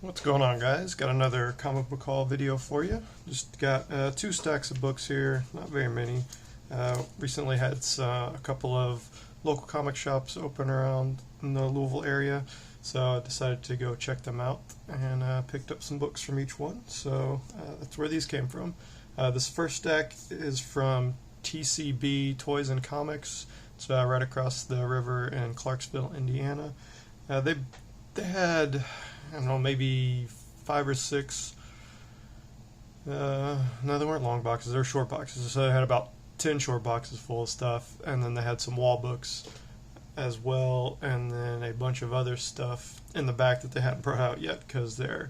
What's going on, guys? Got another comic book haul video for you. Just got 2 stacks of books here, not very many. Recently had a couple of local comic shops open around in the Louisville area, so I decided to go check them out and picked up some books from each one. So that's where these came from. This first stack is from TCB Toys and Comics. It's right across the river in Clarksville, Indiana. They had, I don't know, maybe 5 or 6. No, they weren't long boxes. They were short boxes. So they had about 10 short boxes full of stuff, and then they had some wall books as well, and then a bunch of other stuff in the back that they hadn't brought out yet because they're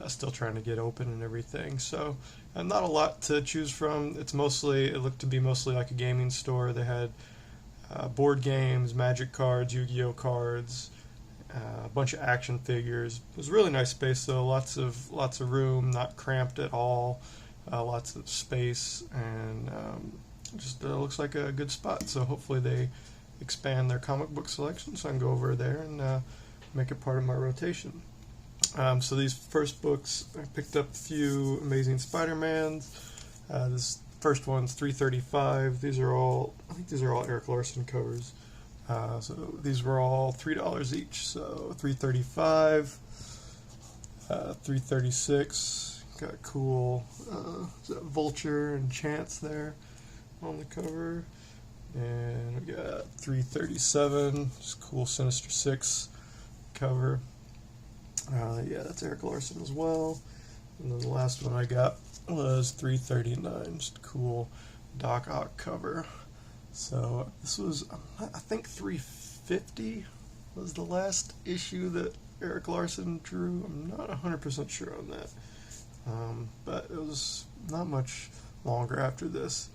still trying to get open and everything. So not a lot to choose from. It looked to be mostly like a gaming store. They had board games, Magic cards, Yu-Gi-Oh cards, a bunch of action figures. It was a really nice space though. Lots of room, not cramped at all. Lots of space, and just looks like a good spot. So hopefully they expand their comic book selection, so I can go over there and make it part of my rotation. So these first books, I picked up a few Amazing Spider-Mans. This first one's $3.35. I think these are all Eric Larson covers. So these were all $3 each. So $3.35, $3.36. Got a cool Vulture and Chance there on the cover. And we got $3.37, just cool Sinister Six cover. Yeah, that's Eric Larson as well. And then the last one I got was $3.39, just cool Doc Ock cover. So this was, I think $3.50 was the last issue that Eric Larson drew. I'm not 100% sure on that. But it was not much longer after this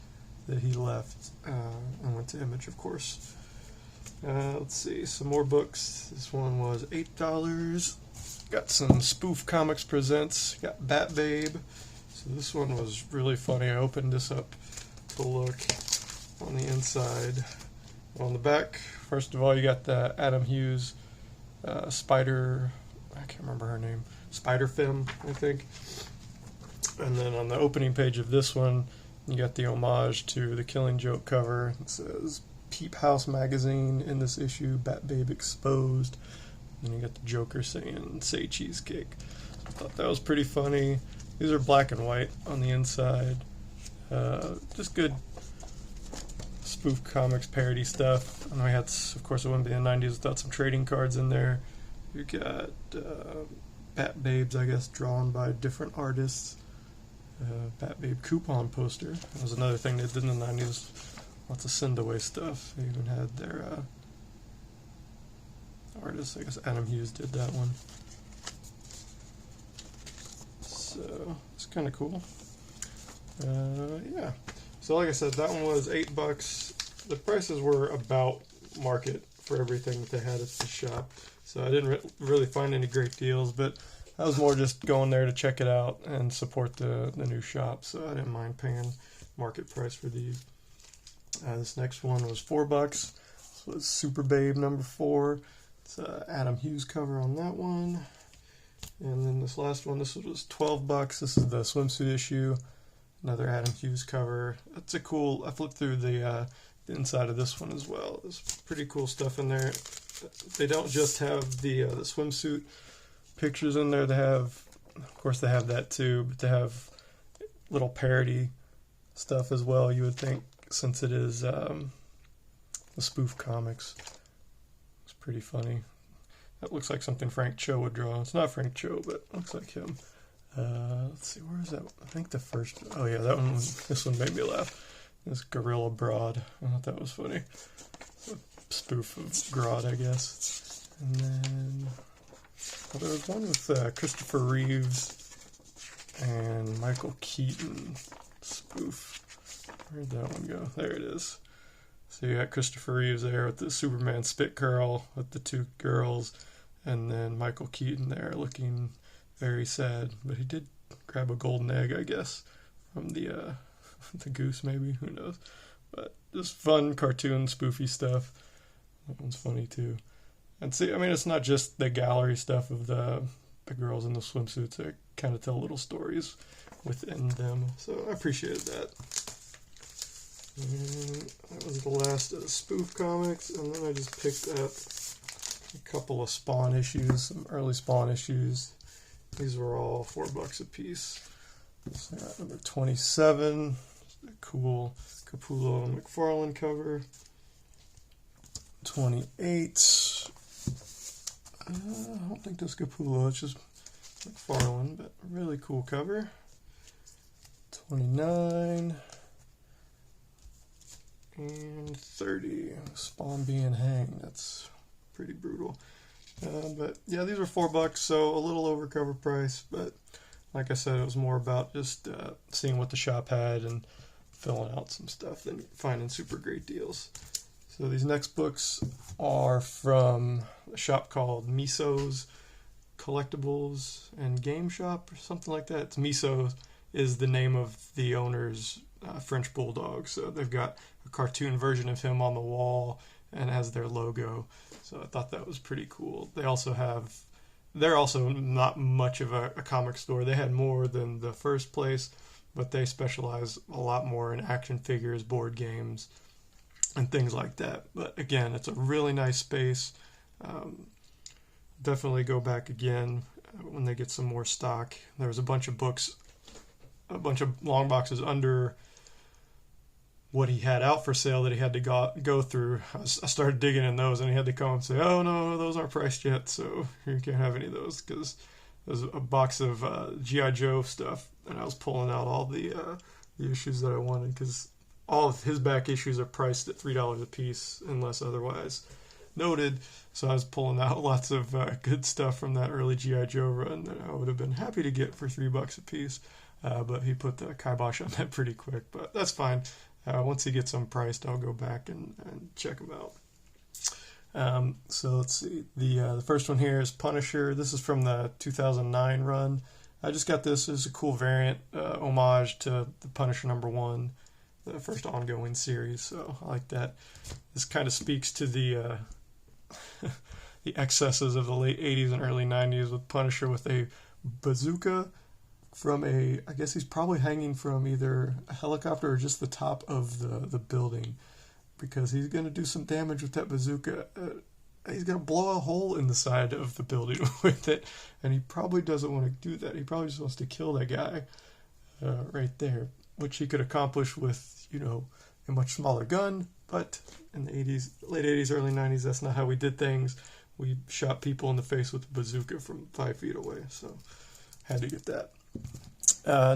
that he left and went to Image, of course. Let's see, some more books. This one was $8. Got some Spoof Comics Presents. Got Bat Babe. So this one was really funny. I opened this up to look on the inside. On the back, first of all, you got the Adam Hughes Spider, I can't remember her name, Spider Femme, I think. And then on the opening page of this one, you got the homage to the Killing Joke cover. It says Peep House Magazine in this issue, Bat Babe exposed. And you got the Joker saying, "Say cheesecake." I thought that was pretty funny. These are black and white on the inside. Just good Spoof Comics parody stuff. And we had, of course, it wouldn't be the 90s without some trading cards in there. You got Bat Babes, I guess, drawn by different artists. Bat Babe coupon poster. That was another thing they did in the 90s. Lots of send-away stuff. They even had their artists. I guess Adam Hughes did that one. So it's kind of cool. Yeah. So like I said, that one was $8. The prices were about market for everything that they had at the shop. So I didn't really find any great deals, but I was more just going there to check it out and support the new shop. So I didn't mind paying market price for these. This next one was $4. This was Super Babe number 4. It's Adam Hughes cover on that one. And then this last one, this was $12. This is the swimsuit issue. Another Adam Hughes cover. That's a cool, I flipped through the inside of this one as well. There's pretty cool stuff in there. They don't just have the swimsuit pictures in there. They have, of course they have that too, but they have little parody stuff as well, you would think, since it is the Spoof Comics. It's pretty funny. That looks like something Frank Cho would draw. It's not Frank Cho, but it looks like him. Let's see, where is that? I think the first, oh yeah, that one, this one made me laugh. This Gorilla Broad. I thought that was funny. A spoof of Grodd, I guess. And then there was one with Christopher Reeves and Michael Keaton spoof. Where'd that one go? There it is. So you got Christopher Reeves there with the Superman spit curl with the 2 girls, and then Michael Keaton there looking very sad. But he did grab a golden egg, I guess, from the goose, maybe. Who knows? But just fun cartoon spoofy stuff. That one's funny too. And see, I mean, it's not just the gallery stuff of the the girls in the swimsuits that kind of tell little stories within them. So I appreciated that. And that was the last of the Spoof comics, and then I just picked up a couple of Spawn issues, some early Spawn issues. These were all $4 a piece. So number 27, a cool Capullo and McFarlane cover. 28. I don't think that's Capullo, it's just McFarlane, but really cool cover. 29. And 30, Spawn being hanged. That's pretty brutal. But yeah, these were $4, so a little over cover price. But like I said, it was more about just seeing what the shop had and filling out some stuff than finding super great deals. So these next books are from a shop called Miso's Collectibles and Game Shop or something like that. It's Miso is the name of the owner's French Bulldog. So they've got a cartoon version of him on the wall and has their logo. So I thought that was pretty cool. They're also not much of a comic store. They had more than the first place, but they specialize a lot more in action figures, board games, and things like that. But again, it's a really nice space. Definitely go back again when they get some more stock. There was a bunch of books, a bunch of long boxes under what he had out for sale that he had to go through. I started digging in those, and he had to come and say, "Oh no, those aren't priced yet, so you can't have any of those," because there's a box of G.I. Joe stuff, and I was pulling out all the issues that I wanted, because all of his back issues are priced at $3 a piece unless otherwise noted. So I was pulling out lots of good stuff from that early G.I. Joe run that I would have been happy to get for $3 a piece, but he put the kibosh on that pretty quick. But that's fine. Once he gets them priced, I'll go back and check them out. So let's see. The first one here is Punisher. This is from the 2009 run. I just got this as a cool variant, homage to the Punisher #1, the first ongoing series. So I like that. This kind of speaks to the the excesses of the late 80s and early 90s with Punisher with a bazooka from I guess he's probably hanging from either a helicopter or just the top of the building, because he's going to do some damage with that bazooka. He's going to blow a hole in the side of the building with it, and he probably doesn't want to do that. He probably just wants to kill that guy right there, which he could accomplish with, a much smaller gun. But in the 80s, late 80s, early 90s, that's not how we did things. We shot people in the face with a bazooka from 5 feet away, so had to get that.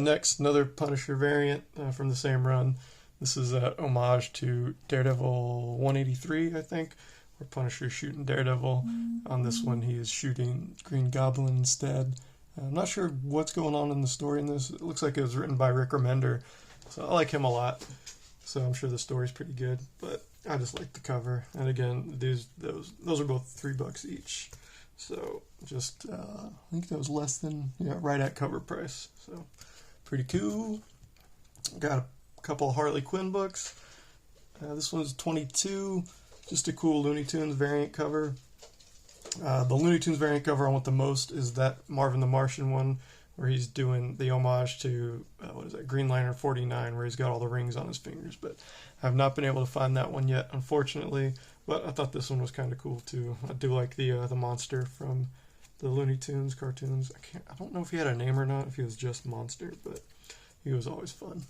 Next, another Punisher variant from the same run. This is a homage to Daredevil 183, I think, where Punisher is shooting Daredevil. On this one, he is shooting Green Goblin instead. I'm not sure what's going on in the story in this. It looks like it was written by Rick Remender, so I like him a lot. So I'm sure the story's pretty good, but I just like the cover. And again, those are both $3 each. So just, I think that was less than, right at cover price. So pretty cool. Got a couple of Harley Quinn books. This one's 22, just a cool Looney Tunes variant cover. The Looney Tunes variant cover I want the most is that Marvin the Martian one, where he's doing the homage to, Green Lantern 49, where he's got all the rings on his fingers. But I've not been able to find that one yet, unfortunately. But I thought this one was kind of cool too. I do like the monster from the Looney Tunes cartoons. I don't know if he had a name or not, if he was just Monster, but he was always fun.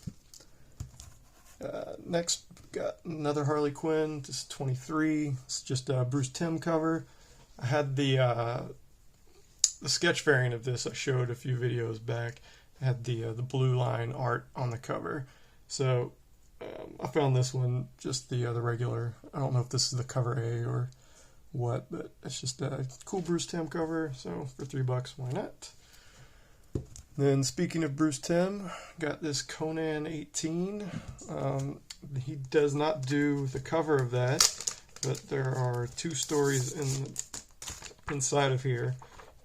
Next, got another Harley Quinn. This is 23. It's just a Bruce Timm cover. I had the sketch variant of this I showed a few videos back. I had the blue line art on the cover. So I found this one, just the regular. I don't know if this is the cover A or what, but it's just a cool Bruce Timm cover. So for $3, why not? Then speaking of Bruce Timm, got this Conan 18. He does not do the cover of that, but there are 2 stories inside of here,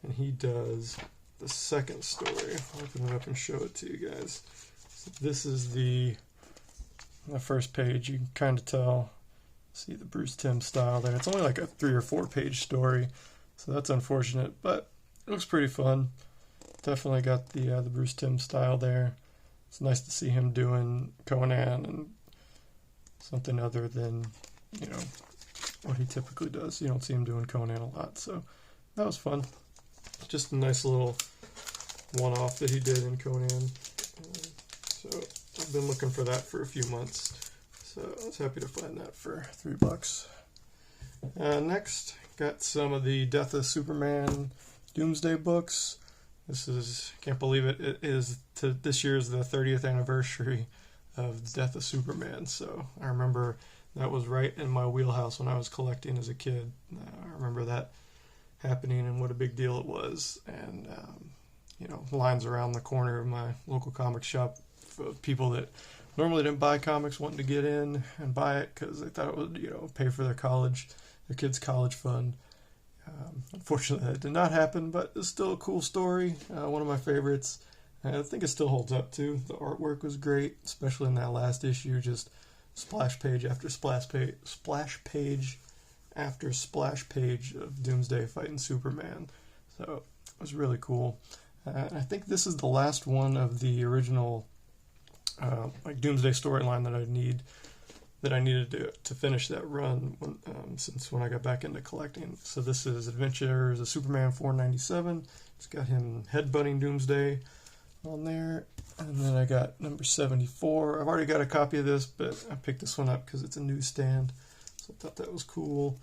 and he does the second story. I'll open it up and show it to you guys. So this is the first page. You can kind of tell, see the Bruce Timm style there. It's only like a 3 or 4 page story, so that's unfortunate, but it looks pretty fun. Definitely got the Bruce Timm style there. It's nice to see him doing Conan and something other than, you know, what he typically does. You don't see him doing Conan a lot, so that was fun. Just a nice little one-off that he did in Conan. So I've been looking for that for a few months. So I was happy to find that for $3. Next, got some of the Death of Superman Doomsday books. This is, can't believe it, it is this year's the 30th anniversary of the Death of Superman. So I remember that was right in my wheelhouse when I was collecting as a kid. I remember that happening and what a big deal it was. And, you know, lines around the corner of my local comic shop of people that normally didn't buy comics wanting to get in and buy it because they thought it would, you know, pay for their kids' college fund. Unfortunately, that did not happen, but it's still a cool story. One of my favorites. I think it still holds up too. The artwork was great, especially in that last issue. Just splash page after splash page after splash page of Doomsday fighting Superman. So it was really cool. I think this is the last one of the original like Doomsday storyline that I needed to finish that run since when I got back into collecting. So this is Adventures of Superman 497. It's got him headbutting Doomsday on there. And then I got number 74. I've already got a copy of this, but I picked this one up because it's a newsstand. So I thought that was cool.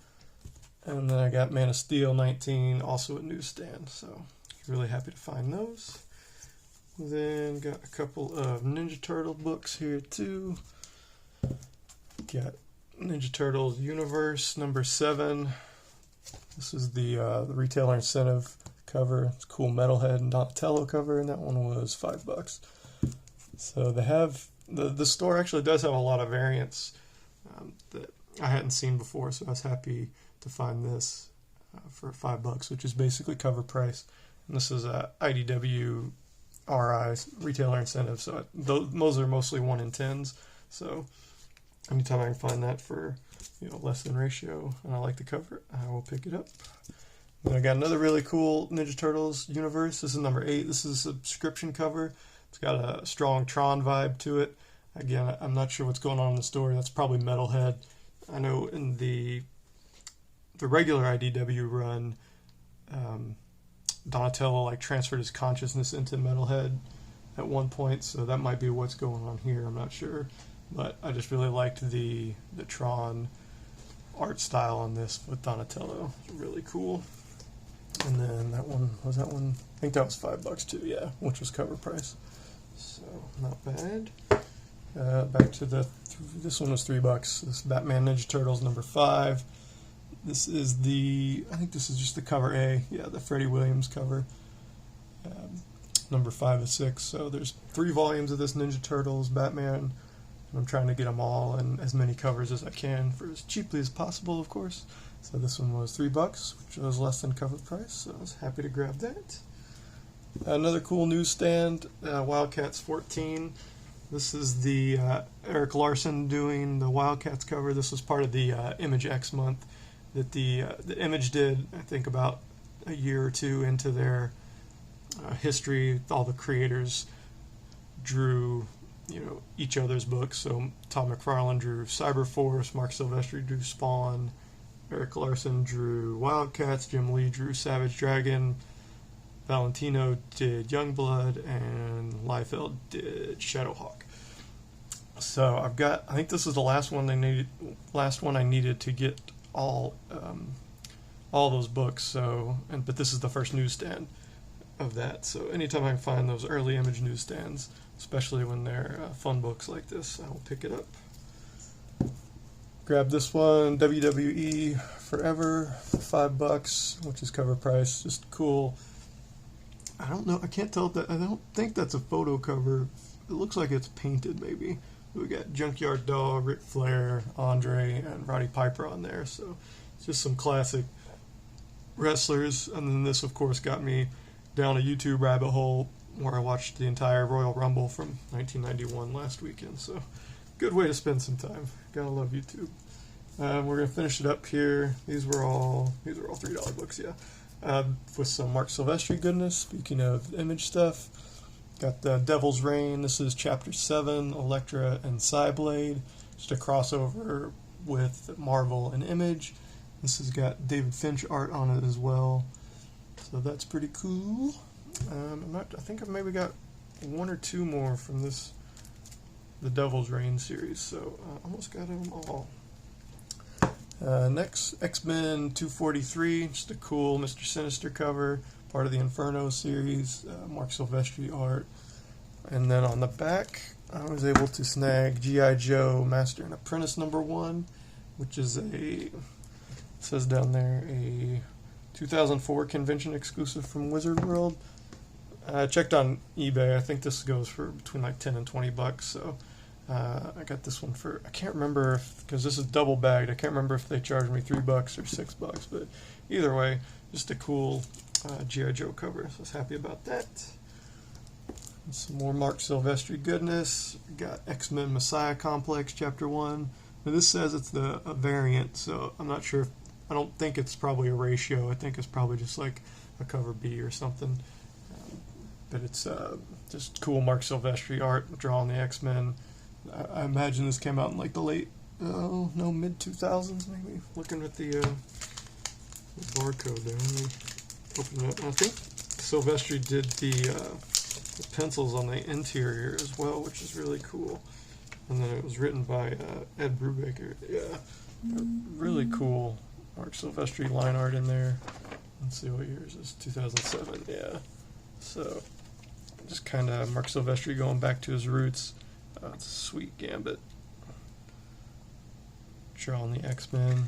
And then I got Man of Steel 19, also a newsstand. So really happy to find those. Then got a couple of Ninja Turtle books here too. Got Ninja Turtles Universe number 7. This is the retailer incentive cover. It's a cool Metalhead and Donatello cover, and that one was $5. So they have the store actually does have a lot of variants that I hadn't seen before, so I was happy to find this for $5, which is basically cover price. And this is a IDW RI retailer incentive, so those are mostly 1 in 10s. So anytime I can find that for, you know, less than ratio and I like the cover, I will pick it up. Then I got another really cool Ninja Turtles Universe. This is number 8. This is a subscription cover. It's got a strong Tron vibe to it. Again, I'm not sure what's going on in the story. That's probably Metalhead. I know in the regular IDW run, Donatello like transferred his consciousness into Metalhead at one point, so that might be what's going on here. I'm not sure. But I just really liked the Tron art style on this with Donatello. It's really cool. And then that one, I think that was $5 too, yeah, which was cover price. So, not bad. Back to this one was $3. This Batman Ninja Turtles number 5. This is I think this is just the cover A. Yeah, the Freddie Williams cover. Number 5 of 6. So there's 3 volumes of this Ninja Turtles Batman. I'm trying to get them all in as many covers as I can for as cheaply as possible, of course. So this one was $3, which was less than cover price, so I was happy to grab that. Another cool newsstand, Wildcats 14. This is the Eric Larson doing the Wildcats cover. This was part of the Image X month that the Image did, I think about a year or two into their history. All the creators drew, you know, each other's books. So Tom McFarlane drew Cyberforce, Mark Silvestri drew Spawn, Eric Larson drew Wildcats, Jim Lee drew Savage Dragon, Valentino did Youngblood, and Liefeld did Shadowhawk. So I think this is the last one I needed to get all those books. So, but this is the first newsstand of that. So anytime I can find those early Image newsstands, especially when they're fun books like this, I will pick it up. Grab this one, WWE Forever, for $5, which is cover price. Just cool. I don't know. I can't tell that. I don't think that's a photo cover. It looks like it's painted, maybe. We got Junkyard Dog, Ric Flair, Andre, and Roddy Piper on there. So it's just some classic wrestlers. And then this, of course, got me down a YouTube rabbit hole where I watched the entire Royal Rumble from 1991 last weekend. So good way to spend some time. Gotta love YouTube. We're gonna finish it up here. These were all $3 books, yeah. with some Mark Silvestri goodness. Speaking of image stuff, got the Devil's Reign. This is Chapter 7, Elektra and Psyblade. Just a crossover with Marvel and Image. This has got David Finch art on it as well. So that's pretty cool. I think I've maybe got one or two more from the Devil's Reign series, so almost got them all. Next, X-Men 243, just a cool Mr. Sinister cover, part of the Inferno series, Mark Silvestri art. And then on the back, I was able to snag G.I. Joe Master and Apprentice #1, which is it says down there, a 2004 convention exclusive from Wizard World. I checked on eBay. I think this goes for between like 10 and 20 bucks. So I got this one for, I can't remember because this is double bagged. I can't remember if they charged me $3 or $6, but either way, just a cool G.I. Joe cover. So I was happy about that. And some more Mark Silvestri goodness. Got X-Men Messiah Complex Chapter 1. Now this says it's a variant, so I'm not sure. I don't think it's probably a ratio. I think it's probably just like a cover B or something. But it's just cool Mark Silvestri art drawing the X-Men. I imagine this came out in like the mid 2000s maybe. Looking at the barcode there. Let me open it up. I think Silvestri did the pencils on the interior as well, which is really cool. And then it was written by Ed Brubaker. Yeah, really cool Mark Silvestri line art in there. Let's see what year is this? 2007. Yeah. So just kind of Mark Silvestri going back to his roots. It's a sweet Gambit. Drawing the X-Men.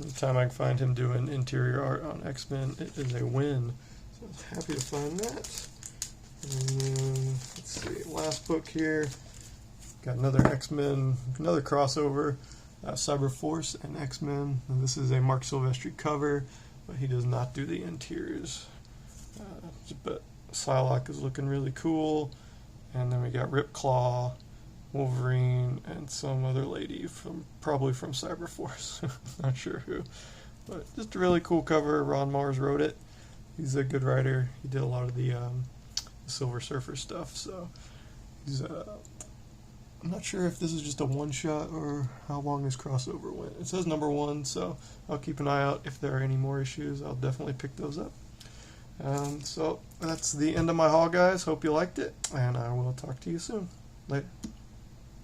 Anytime I can find him doing interior art on X-Men, it is a win. So I was happy to find that. And then, let's see, last book here. Got another X-Men, another crossover, Cyber Force and X-Men. And this is a Mark Silvestri cover, but he does not do the interiors. But Psylocke is looking really cool. And then we got Ripclaw, Wolverine, and some other lady probably from Cyber Force. Not sure who. But just a really cool cover. Ron Mars wrote it. He's a good writer. He did a lot of the Silver Surfer stuff. So he's I'm not sure if this is just a one-shot or how long this crossover went. It says #1, so I'll keep an eye out. If there are any more issues, I'll definitely pick those up. So that's the end of my haul, guys. Hope you liked it, and I will talk to you soon. Later.